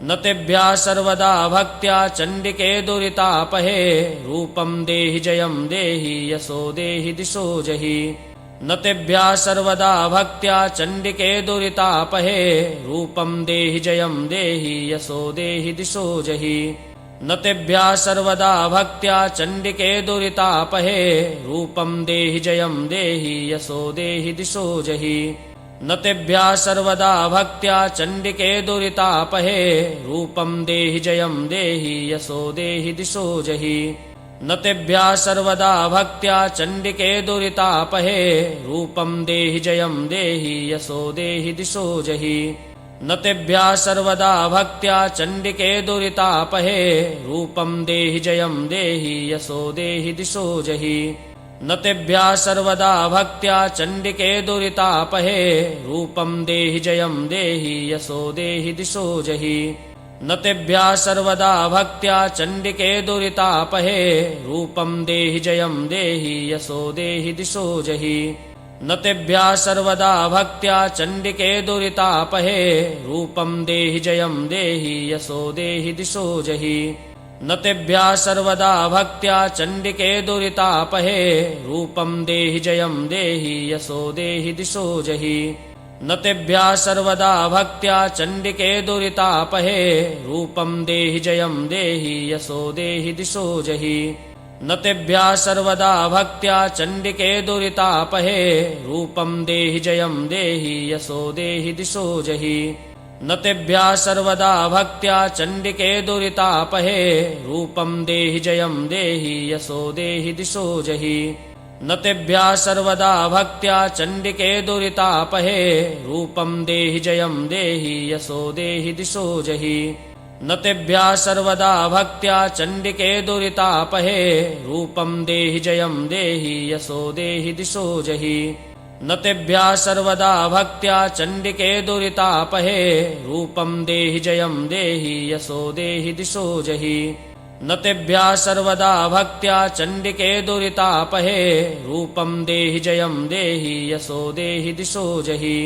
न तेभ्यः सर्वदा भक्त्या चण्डिके दुरितापहे रूपं देहि जयं देहि यशो देहि दिशो जहि न तेभ्यः सर्वदा भक्त्या चण्डिके दुरितापहे रूपं देहि जयं देहि यशो देहि दिशो जहि न तेभ्यः सर्वदा भक्त्या चण्डिके दुरितापहे रूपं देहि जयं देहि यशो देहि दिशो जहि न तेभ्यः सर्वदा भक्त्या चण्डिके दुरितापहे रूपं देहि जयं देहि यशो देहि दिशो जहि न तेभ्यः सर्वदा भक्त्या चण्डिके दुरितापहे रूपं देहि जयं देहि यशो देहि दिशो जहि न तेभ्यः सर्वदा भक्त्या चण्डिके दुरितापहे रूपं देहि जयं देहि यशो देहि दिशो जहि न तेभ्यः सर्वदा भक्त्या चण्डिके दुरितापहे रूपं देहि जयं देहि यशो देहि दिशो जहि न तेभ्यः सर्वदा भक्त्या चण्डिके दुरितापहे रूपं देहि जयं देहि यशो देहि दिशो जहि न तेभ्यः सर्वदा भक्त्या चण्डिके दुरितापहे रूपं देहि जयं देहि यशो देहि दिशो जहि न तेभ्यः सर्वदा भक्त्या चण्डिके दुरितापहे रूपं देहि जयं देहि यशो देहि दिशो जहि न तेभ्यः सर्वदा भक्त्या चण्डिके दुरितापहे रूपं देहि जयं देहि यशो देहि दिशो जहि न तेभ्यः सर्वदा भक्त्या चण्डिके दुरितापहे रूपं देहि जयं देहि यशो देहि दिशो जहि न तेभ्यः सर्वदा भक्त्या चण्डिके दुरितापहे रूपं देहि जयं देहि यशो देहि दिशो जहि न तेभ्यः सर्वदा भक्त्या चण्डिके दुरितापहे रूपं देहि जयं देहि यशो देहि दिशो जहि न तेभ्यः सर्वदा भक्त्या चण्डिके दुरितापहे रूपं देहि जयं देहि यशो देहि दिशो जहि न तेभ्यः सर्वदा भक्त्या चण्डिके दुरितापहे रूपं देहि जयं देहि यशो देहि दिशो जहि न तेभ्यः सर्वदा भक्त्या चण्डिके दुरितापहे रूपं देहि जयं देहि यशो देहि दिशो जहि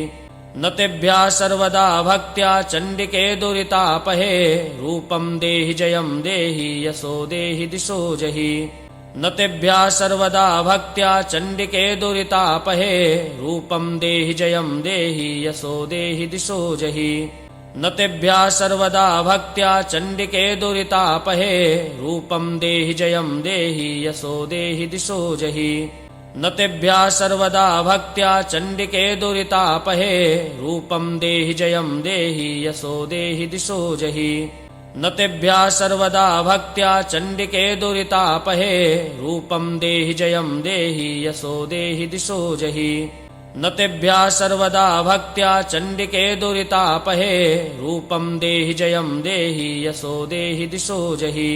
न तेभ्यः सर्वदा भक्त्या चण्डिके दुरितापहे रूपं देहि जयं देहि यशो देहि दिशो जहि न तेभ्यः सर्वदा भक्त्या चण्डिके दुरितापहे रूपं देहि जयं देहि यशो देहि दिशो जहि न तेभ्यः सर्वदा भक्त्या चण्डिके दुरितापहे रूपं देहि जयं देहि यशो देहि दिशो जहि न तेभ्यः सर्वदा भक्त्या चण्डिके दुरितापहे रूपं देहि जयं देहि यशो देहि दिशो जहि न तेभ्यः सर्वदा भक्त्या चण्डिके दुरितापहे रूपं देहि जयं देहि यशो देहि दिशो जहि न तेभ्यः सर्वदा भक्त्या चण्डिके दुरितापहे रूपं देहि जयं देहि यशो देहि दिशो जहि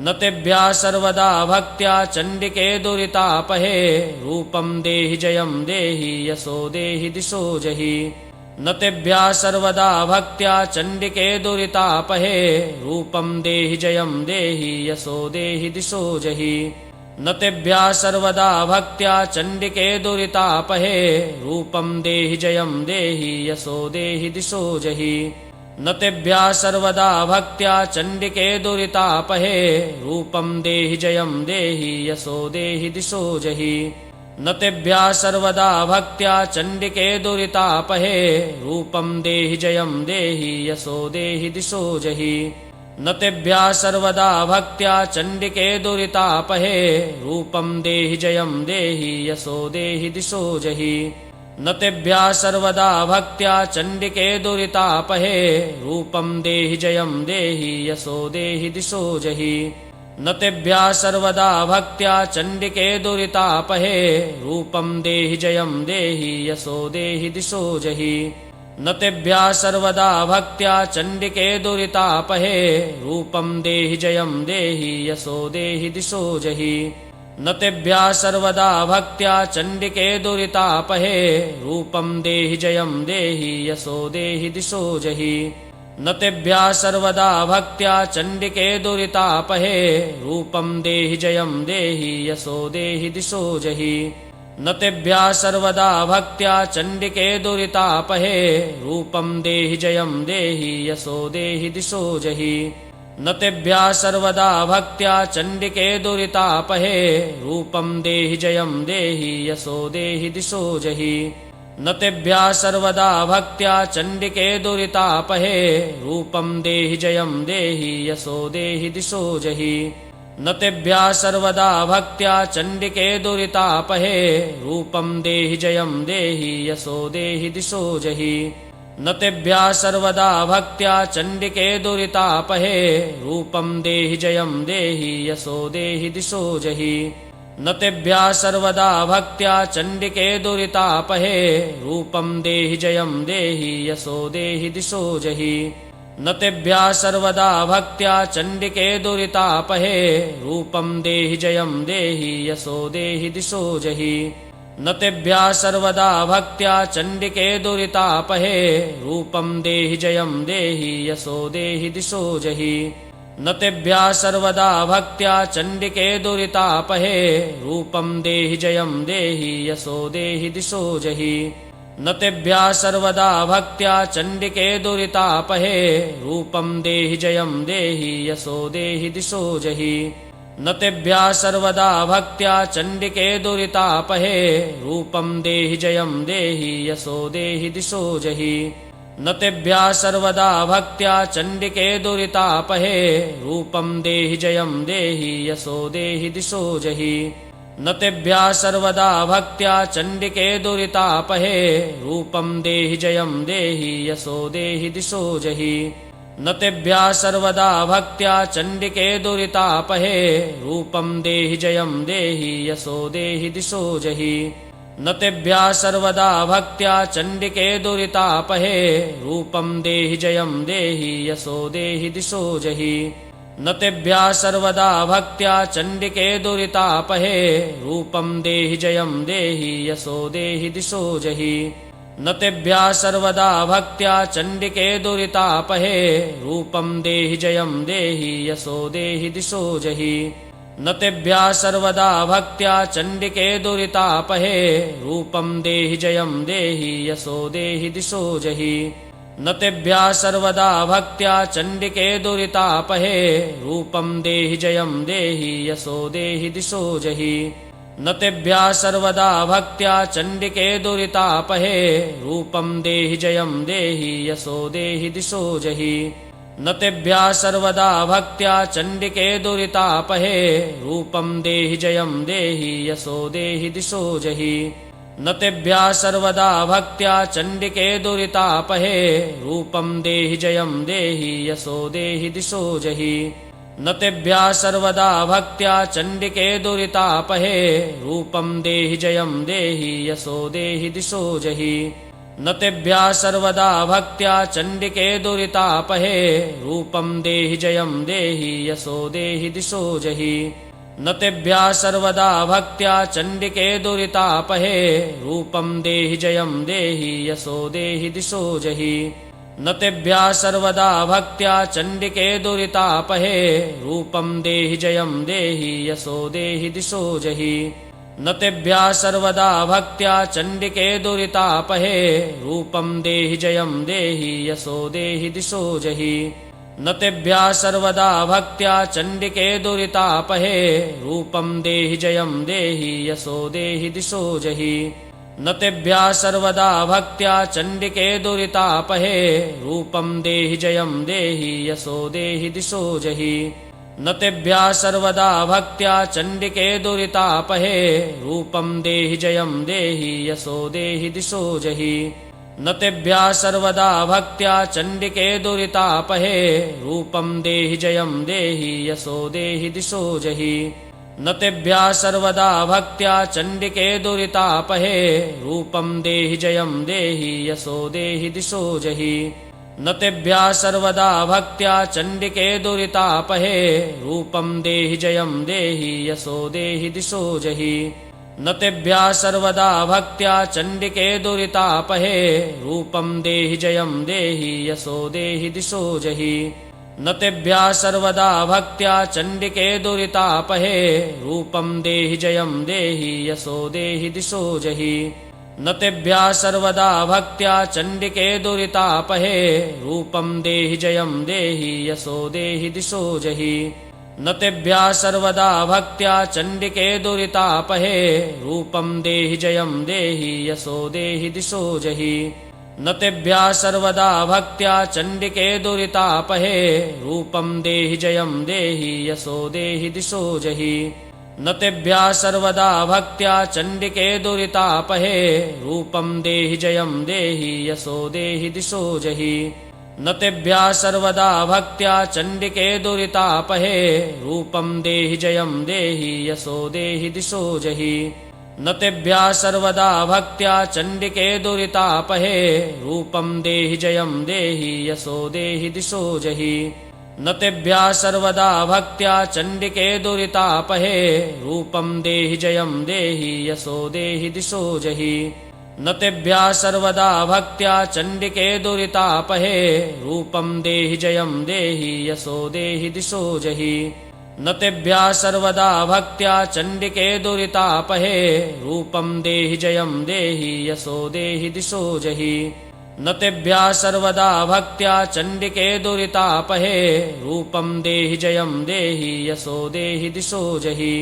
न तेभ्यः सर्वदा भक्त्या चण्डिके दुरितापहे रूपं देहि जयं देहि यशो देहि दिशो जहि न तेभ्यः सर्वदा भक्त्या चण्डिके दुरितापहे रूपं देहि जयं देहि यशो देहि दिशो जहि न तेभ्यः सर्वदा भक्त्या चण्डिके दुरितापहे रूपं देहि जयं देहि यशो देहि दिशो जहि न तेभ्यः सर्वदा भक्त्या चण्डिके दुरितापहे रूपं देहि जयं देहि यशो देहि दिशो जहि न तेभ्यः सर्वदा भक्त्या चण्डिके दुरितापहे रूपं देहि जयं देहि यशो देहि दिशो जहि न तेभ्यः सर्वदा भक्त्या चण्डिके दुरितापहे रूपं देहि जयं देहि यशो देहि दिशो जहि न तेभ्यः सर्वदा भक्त्या चण्डिके दुरितापहे रूपं देहि जयं देहि यशो देहि दिशो जहि न तेभ्यः सर्वदा भक्त्या चण्डिके दुरितापहे रूपं देहि जयं देहि यशो देहि दिशो जहि न तेभ्यः सर्वदा भक्त्या चण्डिके दुरितापहे रूपं देहि जयं देहि यशो देहि दिशो जहि न तेभ्यः सर्वदा भक्त्या चण्डिके दुरितापहे रूपं देहि जयं देहि यशो देहि दिशो जहि न तेभ्यः सर्वदा भक्त्या चण्डिके दुरितापहे रूपं देहि जयं देहि यशो देहि दिशो जहि न तेभ्यः सर्वदा भक्त्या चण्डिके दुरितापहे रूपं देहि जयं देहि यशो देहि दिशो जहि न तेभ्यः सर्वदा भक्त्या चण्डिके दुरितापहे रूपं देहि जयं देहि यशो देहि दिशो जहि न तेभ्यः सर्वदा भक्त्या चण्डिके दुरितापहे रूपं देहि जयं देहि यशो देहि दिशो जहि न तेभ्यः सर्वदा भक्त्या चण्डिके दुरितापहे रूपं देहि जयं देहि यशो देहि दिशो जहि न तेभ्यः सर्वदा भक्त्या चण्डिके दुरितापहे रूपं देहि जयं देहि यशो देहि दिशो जहि न तेभ्यः सर्वदा भक्त्या चण्डिके दुरितापहे रूपं देहि जयं देहि यशो देहि दिशो जहि न तेभ्यः सर्वदा भक्त्या चण्डिके दुरितापहे रूपं देहि जयं देहि यशो देहि दिशो जहि न तेभ्यः सर्वदा भक्त्या चण्डिके दुरितापहे रूपं देहि जयं देहि यशो देहि दिशो जहि न तेभ्यः सर्वदा भक्त्या चण्डिके दुरितापहे रूपं देहि जयं देहि यशो देहि दिशो जहि न तेभ्यः सर्वदा भक्त्या चण्डिके दुरितापहे रूपं देहि जयं देहि यशो देहि दिशो जहि न तेभ्यः सर्वदा भक्त्या चण्डिके दुरितापहे रूपं देहि जयं देहि यशो देहि दिशो जहि न तेभ्यः सर्वदा भक्त्या चण्डिके दुरितापहे रूपं देहि जयं देहि यशो देहि दिशो जहि न तेभ्यः सर्वदा भक्त्या चण्डिके दुरितापहे रूपं देहि जयं देहि यशो देहि दिशो जहि न तेभ्यः सर्वदा भक्त्या चण्डिके दुरितापहे रूपं देहि जयं देहि यशो देहि दिशो जहि न तेभ्यः सर्वदा भक्त्या चण्डिके दुरितापहे रूपं देहि जयं देहि यशो देहि दिशो जहि न तेभ्यः सर्वदा भक्त्या चण्डिके दुरितापहे रूपं देहि जयं देहि यशो देहि दिशो जहि न तेभ्यः सर्वदा भक्त्या चण्डिके दुरितापहे रूपं देहि जयं देहि यशो देहि दिशो जहि न तेभ्यः सर्वदा भक्त्या चण्डिके दुरितापहे रूपं देहि जयं देहि यशो देहि दिशो जहि न तेभ्यः सर्वदा भक्त्या चण्डिके दुरितापहे रूपं देहि जयं देहि यशो देहि दिशो जहि न तेभ्यः सर्वदा भक्त्या चण्डिके दुरितापहे रूपं देहि जयं देहि यशो देहि दिशो जहि न तेभ्यः सर्वदा भक्त्या चण्डिके दुरितापहे रूपं देहि जयं देहि यशो देहि दिशो जहि न तेभ्यः सर्वदा भक्त्या चण्डिके दुरितापहे रूपं देहि जयं देहि यशो देहि दिशो जहि न तेभ्यः सर्वदा भक्त्या चण्डिके दुरितापहे रूपं देहि जयं देहि यशो देहि दिशो जहि न तेभ्यः सर्वदा भक्त्या चण्डिके दुरितापहे रूपं देहि जयं देहि यशो देहि दिशो जहि न तेभ्यः सर्वदा भक्त्या चण्डिके दुरितापहे रूपं देहि जयं देहि यशो देहि दिशो जहि न तेभ्यः सर्वदा भक्त्या चण्डिके दुरितापहे रूपं देहि जयं देहि यशो देहि दिशो जहि न तेभ्यः सर्वदा भक्त्या चण्डिके दुरितापहे रूपं देहि जयं देहि यशो देहि दिशो जहि न तेभ्यः सर्वदा भक्त्या चण्डिके दुरितापहे रूपं देहि जयं देहि यशो देहि दिशो जहि न तेभ्यः सर्वदा भक्त्या चण्डिके दुरितापहे रूपं देहि जयं देहि यशो देहि दिशो जहि न तेभ्यः सर्वदा भक्त्या चण्डिके दुरितापहे रूपं देहि जयं देहि यशो देहि दिशो जहि न तेभ्यः सर्वदा भक्त्या चण्डिके दुरितापहे रूपं देहि जयं देहि यशो देहि दिशो जहि न तेभ्यः सर्वदा भक्त्या चण्डिके दुरितापहे रूपं देहि जयं देहि यशो देहि दिशो जहि न तेभ्यः सर्वदा भक्त्या चण्डिके दुरितापहे रूपं देहि जयं देहि यशो देहि दिशो जहि न तेभ्यः सर्वदा भक्त्या चण्डिके दुरितापहे रूपं देहि जयं देहि यशो देहि दिशो जहि न तेभ्यः सर्वदा भक्त्या चण्डिके दुरितापहे रूपं देहि जयं देहि यशो देहि दिशो जहि न तेभ्यः सर्वदा भक्त्या चण्डिके दुरितापहे रूपं देहि जयं देहि यशो देहि दिशो जहि न तेभ्यः सर्वदा भक्त्या चण्डिके दुरितापहे रूपं देहि जयं देहि यशो देहि दिशो जहि न तेभ्यः सर्वदा भक्त्या चण्डिके दुरितापहे रूपं देहि जयं देहि यशो देहि दिशो जहि न तेभ्यः सर्वदा भक्त्या चण्डिके दुरितापहे रूपं देहि जयं देहि यशो देहि दिशो जहि न तेभ्यः सर्वदा भक्त्या चण्डिके दुरितापहे रूपं देहि जयं देहि यशो देहि दिशो जहि न तेभ्यः सर्वदा भक्त्या चण्डिके दुरितापहे रूपं देहि जयं देहि यशो देहि दिशो जहि न तेभ्यः सर्वदा भक्त्या चण्डिके दुरितापहे रूपं देहि जयं देहि यशो देहि दिशो जहि न तेभ्यः सर्वदा भक्त्या चण्डिके दुरितापहे रूपं देहि जयं देहि यशो देहि दिशो जहि न तेभ्यः सर्वदा भक्त्या चण्डिके दुरितापहे रूपं देहि जयं देहि यशो देहि दिशो जहि न तेभ्यः सर्वदा भक्त्या चण्डिके दुरितापहे रूपं देहि जयं देहि यशो देहि दिशो जहि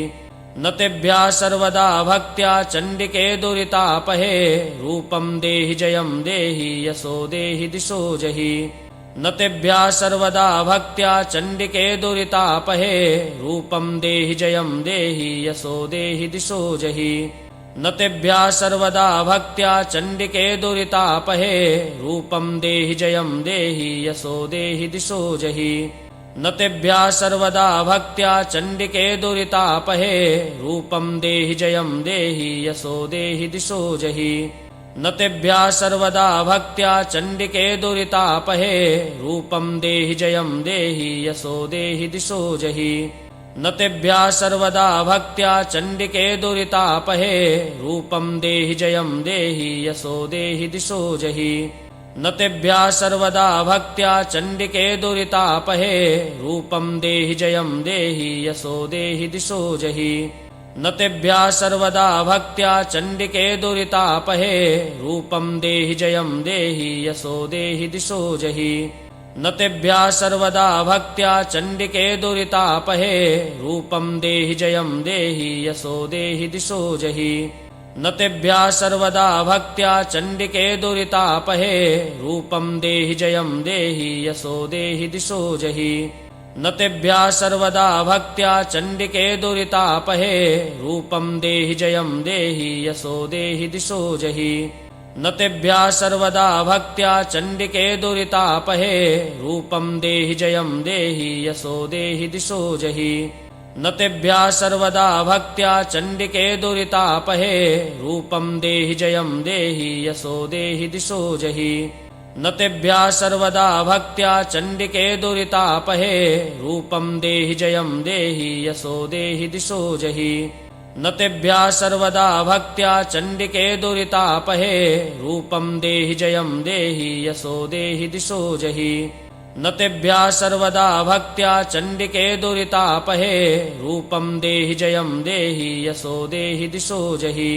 न तेभ्यः सर्वदा भक्त्या चण्डिके दुरितापहे रूपं देहि जयं देहि यशो देहि दिशो जहि न तेभ्यः सर्वदा भक्त्या चण्डिके दुरितापहे रूपं देहि जयं देहि यशो देहि दिशो जहि न तेभ्यः सर्वदा भक्त्या चण्डिके दुरितापहे रूपं देहि जयं देहि यशो देहि दिशो जहि न तेभ्यः सर्वदा भक्त्या चण्डिके दुरितापहे रूपं देहि जयं देहि यशो देहि दिशो जहि न तेभ्यः सर्वदा भक्त्या चण्डिके दुरितापहे रूपं देहि जयं देहि यशो देहि दिशो जहि न तेभ्यः सर्वदा भक्त्या चण्डिके दुरितापहे रूपं देहि जयं देहि यशो देहि दिशो जहि न तेभ्यः सर्वदा भक्त्या चण्डिके दुरितापहे रूपं देहि जयं देहि यशो देहि दिशो जहि न तेभ्यः सर्वदा भक्त्या चण्डिके दुरितापहे रूपं देहि जयं देहि यशो देहि दिशो जहि न तेभ्यः सर्वदा भक्त्या चण्डिके दुरितापहे रूपं देहि जयं देहि यशो देहि दिशो जहि न तेभ्यः सर्वदा भक्त्या चण्डिके दुरितापहे रूपं देहि जयं देहि यशो देहि दिशो जहि न तेभ्यः सर्वदा भक्त्या चण्डिके दुरितापहे रूपं देहि जयं देहि यशो देहि दिशो जहि न तेभ्यः सर्वदा भक्त्या चण्डिके दुरितापहे रूपं देहि जयं देहि यशो देहि दिशो जहि न तेभ्यः सर्वदा भक्त्या चण्डिके दुरितापहे रूपं देहि जयं देहि यशो देहि दिशो जहि न तेभ्यः सर्वदा भक्त्या चण्डिके दुरितापहे रूपं देहि जयं देहि यशो देहि दिशो जहि न तेभ्यः सर्वदा भक्त्या चण्डिके दुरितापहे रूपं देहि जयं देहि यशो देहि दिशो जहि न तेभ्यः सर्वदा भक्त्या चण्डिके दुरितापहे रूपं देहि जयं देहि यशो देहि दिशो जहि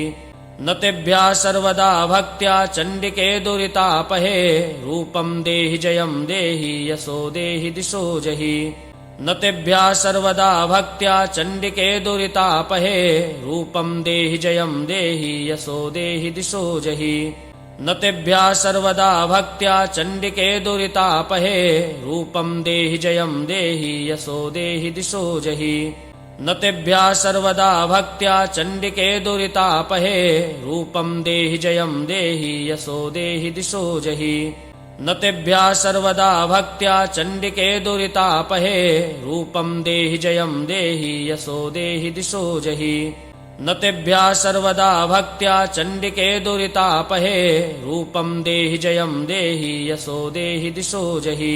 न तेभ्यः सर्वदा भक्त्या चण्डिके दुरितापहे रूपं देहि जयं देहि यशो देहि दिशो जहि न तेभ्यः सर्वदा भक्त्या चण्डिके दुरितापहे रूपं देहि जयं देहि यशो देहि दिशो जहि न तेभ्यः सर्वदा भक्त्या चण्डिके दुरितापहे रूपं देहि जयं देहि यशो देहि दिशो जहि न तेभ्यः सर्वदा भक्त्या चण्डिके दुरितापहे रूपं देहि जयं देहि यशो देहि दिशो जहि न तेभ्यः सर्वदा भक्त्या चण्डिके दुरितापहे रूपं देहि जयं देहि यशो देहि दिशो जहि न तेभ्यः सर्वदा भक्त्या चण्डिके दुरितापहे रूपं देहि जयं देहि यशो देहि दिशो जहि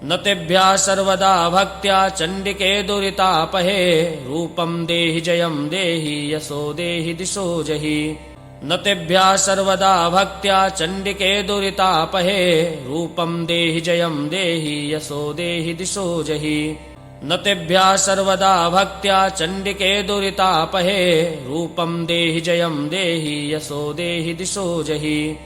न तेभ्यः सर्वदा भक्त्या चण्डिके दुरितापहे रूपं देहि जयं देहि यशो देहि दिशो जहि न तेभ्यः सर्वदा भक्त्या चण्डिके दुरितापहे रूपं देहि जयं देहि यशो देहि दिशो जहि न तेभ्यः सर्वदा भक्त्या चण्डिके दुरितापहे रूपं देहि जयं देहि यशो देहि दिशो जहि।